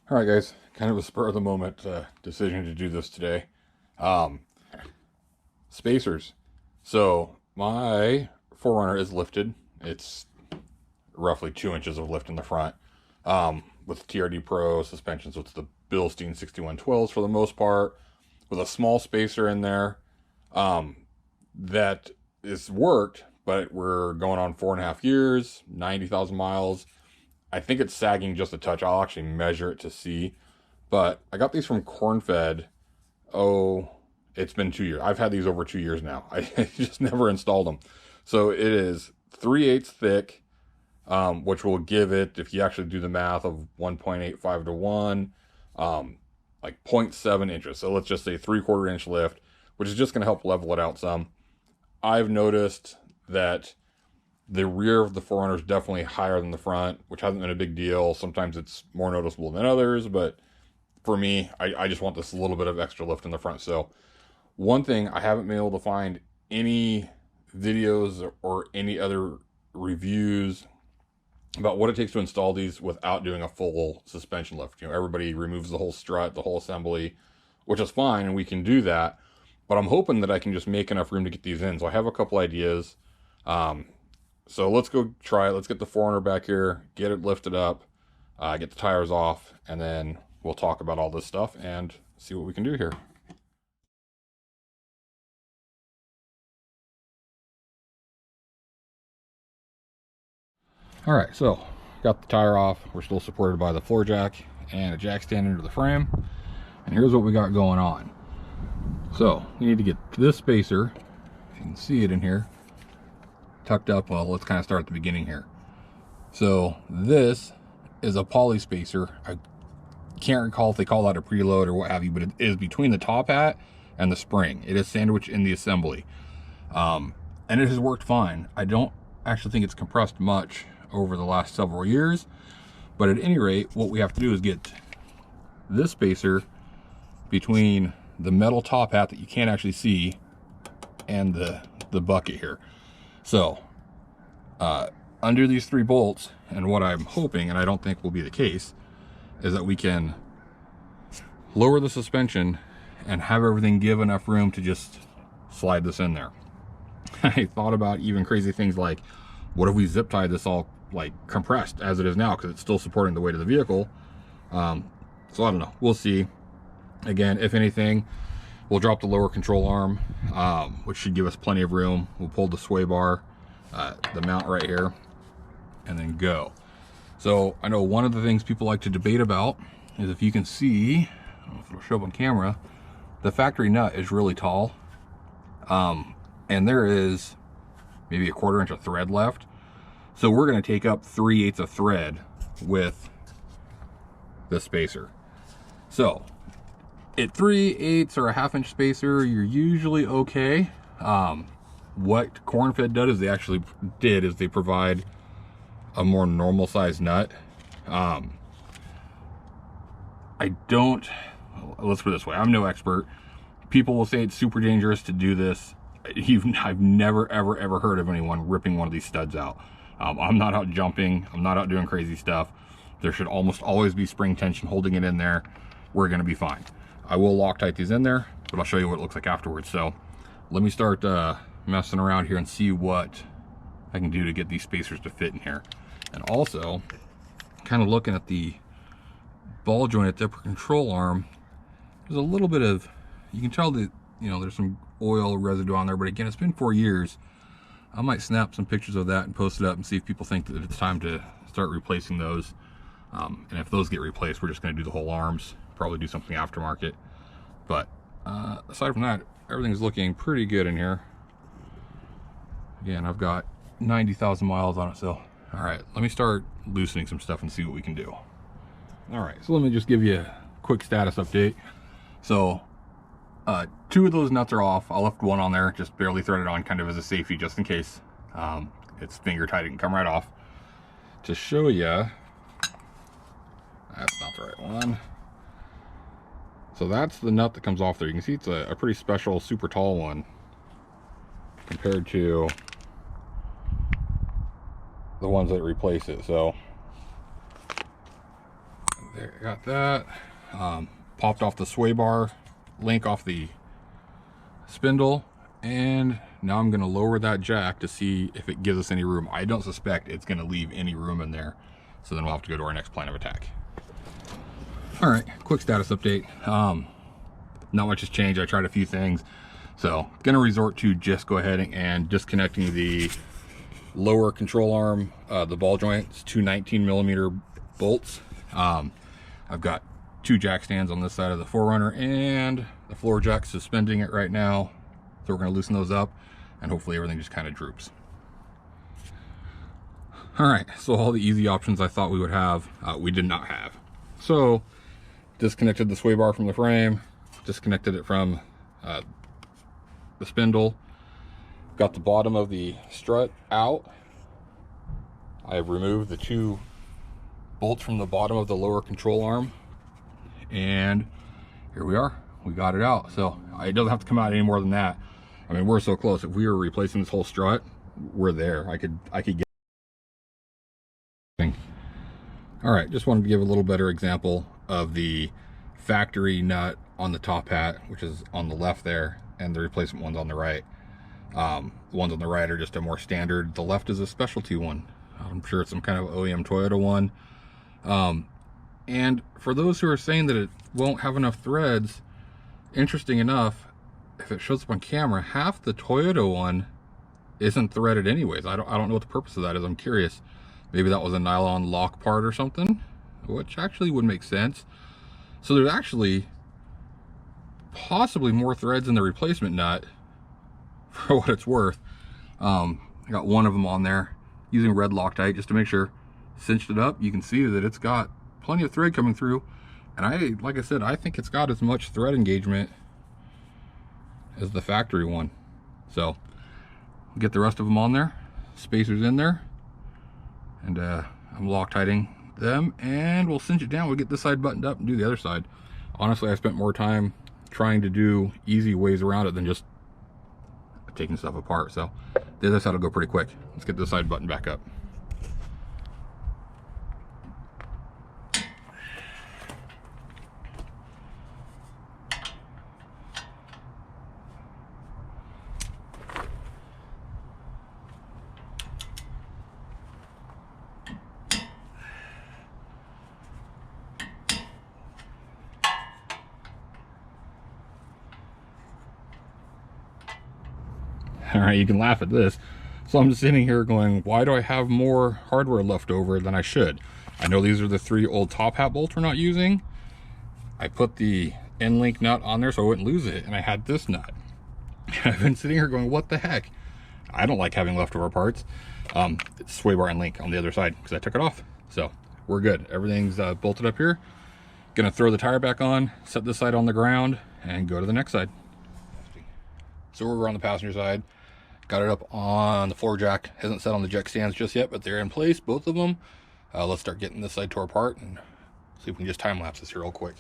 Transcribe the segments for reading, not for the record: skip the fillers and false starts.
All right, guys, kind of a spur of the moment decision to do this today. Um, Spacers. So my 4Runner is lifted. It's roughly 2 inches of lift in the front with TRD Pro suspension. So it's the Bilstein 6112s for the most part, with a small spacer in there. That is worked, but we're going on 4.5 years, 90,000 miles. I think it's sagging just a touch. I'll actually measure it to see. But I got these from Cornfed. Oh, it's been 2 years. I've had these over 2 years now. I just never installed them. So it is 3/8 thick, which will give it, if you actually do the math of 1.85 to 1, like 0.7 inches. So let's just say 3/4 inch lift, which is just going to help level it out some. I've noticed that the rear of the 4Runner is definitely higher than the front, which hasn't been a big deal. Sometimes it's more noticeable than others, but for me, I just want this little bit of extra lift in the front. So one thing, I haven't been able to find any videos or any other reviews about what it takes to install these without doing a full suspension lift. You know, everybody removes the whole strut, the whole assembly, which is fine, and we can do that. But I'm hoping that I can just make enough room to get these in. So I have a couple ideas. So let's go try it. Let's get the 4Runner back here, get it lifted up, get the tires off, and then we'll talk about all this stuff and see what we can do here. All right, so got the tire off. We're still supported by the floor jack and a jack stand under the frame. And here's what we got going on. So we need to get this spacer, if you can see it in here, tucked up. Well, let's kind of start at the beginning here. So this is a poly spacer. I can't recall if they call that a preload or what have you, but it is between the top hat and the spring. It is sandwiched in the assembly. And it has worked fine. I don't actually think it's compressed much over the last several years, but at any rate, what we have to do is get this spacer between the metal top hat that you can't actually see and the bucket here. So under these 3 bolts, and what I'm hoping, and I don't think will be the case, is that we can lower the suspension and have everything give enough room to just slide this in there. I thought about even crazy things like, what if we zip tie this all like compressed as it is now, because it's still supporting the weight of the vehicle. So I don't know, we'll see. Again, if anything, we'll drop the lower control arm, which should give us plenty of room. We'll pull the sway bar, the mount right here, and then go. So I know one of the things people like to debate about is, if you can see, I don't know if it'll show up on camera, the factory nut is really tall. And there is maybe 1/4 inch of thread left. So we're going to take up 3/8 of thread with the spacer. So at 3/8 or a 1/2 inch spacer, you're usually okay. What Cornfed does is they provide a more normal size nut. Let's put it this way, I'm no expert. People will say it's super dangerous to do this. I've never ever heard of anyone ripping one of these studs out. I'm not out jumping, I'm not out doing crazy stuff. There should almost always be spring tension holding it in there. We're gonna be fine. I will Loctite these in there, but I'll show you what it looks like afterwards. So let me start messing around here and see what I can do to get these spacers to fit in here. And also, kind of looking at the ball joint at the upper control arm, there's a little bit of, you can tell that, you know, there's some oil residue on there, but again, it's been 4 years. I might snap some pictures of that and post it up and see if people think that it's time to start replacing those. And if those get replaced, we're just going to do the whole arms, probably do something aftermarket. But aside from that, everything's looking pretty good in here. Again, I've got 90,000 miles on it, so all right, let me start loosening some stuff and see what we can do. All right, so let me just give you a quick status update. So 2 of those nuts are off. I left one on there, just barely threaded on, kind of as a safety, just in case. It's finger tight, it can come right off. To show you, that's not the right one. So that's the nut that comes off there. You can see it's a pretty special, super tall one compared to the ones that replace it. So There, got that. Popped off the sway bar link off the spindle, and now I'm going to lower that jack to see if it gives us any room. I don't suspect it's going to leave any room in there, so then we'll have to go to our next plan of attack. All right, quick status update. Not much has changed. I tried a few things, so going to resort to just go ahead and disconnecting the lower control arm, the ball joints, two 19mm bolts. I've got two jack stands on this side of the 4Runner, and the floor jack suspending it right now. So we're going to loosen those up, and hopefully everything just kind of droops. All right, so all the easy options I thought we would have, we did not have. So disconnected the sway bar from the frame, disconnected it from the spindle, got the bottom of the strut out. I've removed the two bolts from the bottom of the lower control arm, and here we are. We got it out. So it doesn't have to come out any more than that. I mean, we're so close. If we were replacing this whole strut, we're there. I could get. All right, just wanted to give a little better example of the factory nut on the top hat, which is on the left there, and the replacement ones on the right. The ones on the right are just a more standard. The left is a specialty one. I'm sure it's some kind of OEM Toyota one. And for those who are saying that it won't have enough threads, interesting enough, if it shows up on camera, half the Toyota one isn't threaded anyways. I don't know what the purpose of that is. I'm curious. Maybe that was a nylon lock part or something, which actually would make sense. So there's actually possibly more threads in the replacement nut for what it's worth. I got one of them on there using red Loctite just to make sure. Cinched it up. You can see that it's got plenty of thread coming through, and like I said, I think it's got as much thread engagement as the factory one. So get the rest of them on there, spacers in there, and I'm Loctiting them, and we'll cinch it down. We'll get this side buttoned up and do the other side. Honestly, I spent more time trying to do easy ways around it than just taking stuff apart. So the other side will go pretty quick. Let's get this side button back up. All right, you can laugh at this. So I'm just sitting here going, why do I have more hardware left over than I should? I know these are the three old top hat bolts we're not using. I put the end link nut on there so I wouldn't lose it, and I had this nut. I've been sitting here going, what the heck? I don't like having leftover parts. It's sway bar and link on the other side because I took it off. So we're good. Everything's bolted up here. Gonna throw the tire back on, set this side on the ground, and go to the next side. So we're on the passenger side. Got it up on the floor jack. Hasn't set on the jack stands just yet, but they're in place, both of them. Let's start getting this side tore apart and see if we can just time lapse this here real quick.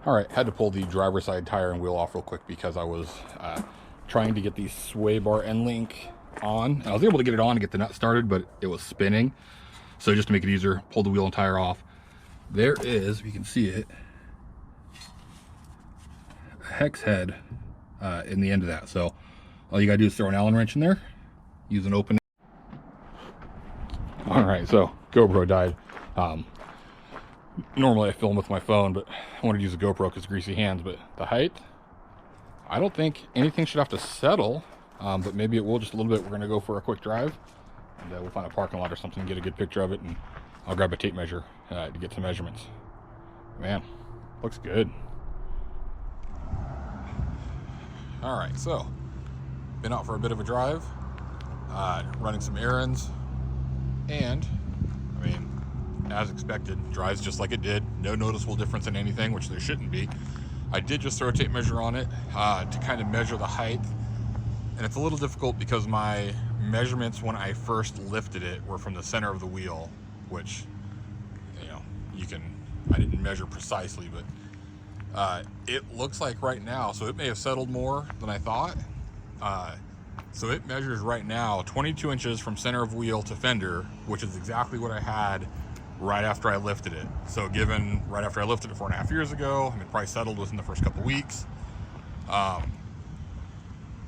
All right, had to pull the driver's side tire and wheel off real quick because I was trying to get the sway bar end link on. I was able to get it on and get the nut started, but it was spinning. So just to make it easier, pull the wheel and tire off. There is, you can see it, a hex head in the end of that. So all you gotta do is throw an Allen wrench in there, use an open. All right, so GoPro died. Normally I film with my phone, but I wanted to use a GoPro because greasy hands. But the height, I don't think anything should have to settle, but maybe it will just a little bit. We're gonna go for a quick drive, and we'll find a parking lot or something and get a good picture of it, and I'll grab a tape measure to get some measurements. Man, looks good. All right, so been out for a bit of a drive, running some errands, and I mean, as expected, drives just like it did. No noticeable difference in anything, which there shouldn't be. I did just throw a tape measure on it to kind of measure the height, and it's a little difficult because my measurements when I first lifted it were from the center of the wheel, which, you know, I didn't measure precisely, but it looks like right now, so it may have settled more than I thought. So it measures right now 22 inches from center of wheel to fender, which is exactly what I had right after I lifted it. So given right after I lifted it 4.5 years ago, I mean, probably settled within the first couple weeks.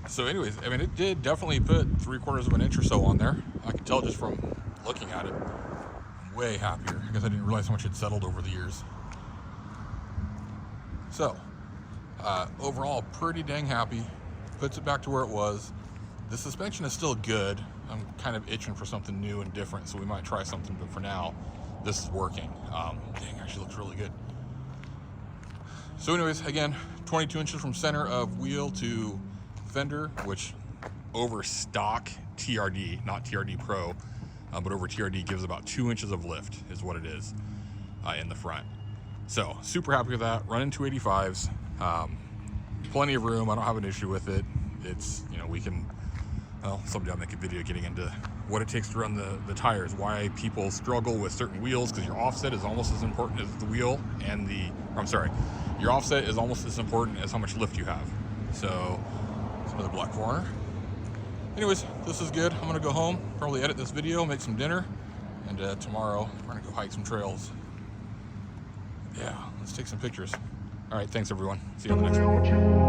So anyways, I mean, it did definitely put 3/4 of an inch or so on there. I could tell just from looking at it. I'm way happier because I didn't realize how much it settled over the years. So overall, pretty dang happy. Puts it back to where it was. The suspension is still good. I'm kind of itching for something new and different, so we might try something, but for now, this is working. Dang, actually looks really good. So anyways, again, 22 inches from center of wheel to fender, which over stock TRD, not TRD Pro, but over TRD gives about 2 inches of lift is what it is in the front. So super happy with that. Running 285s, plenty of room. I don't have an issue with it. It's, you know, we can, well, someday I'll make a video getting into what it takes to run the tires, why people struggle with certain wheels, because your offset is almost as important as the wheel, and your offset is almost as important as how much lift you have. So it's another black 4Runner. Anyways, this is good. I'm gonna go home, probably edit this video, make some dinner, and tomorrow we're gonna go hike some trails. Yeah, let's take some pictures. All right, thanks everyone. See you on the next one.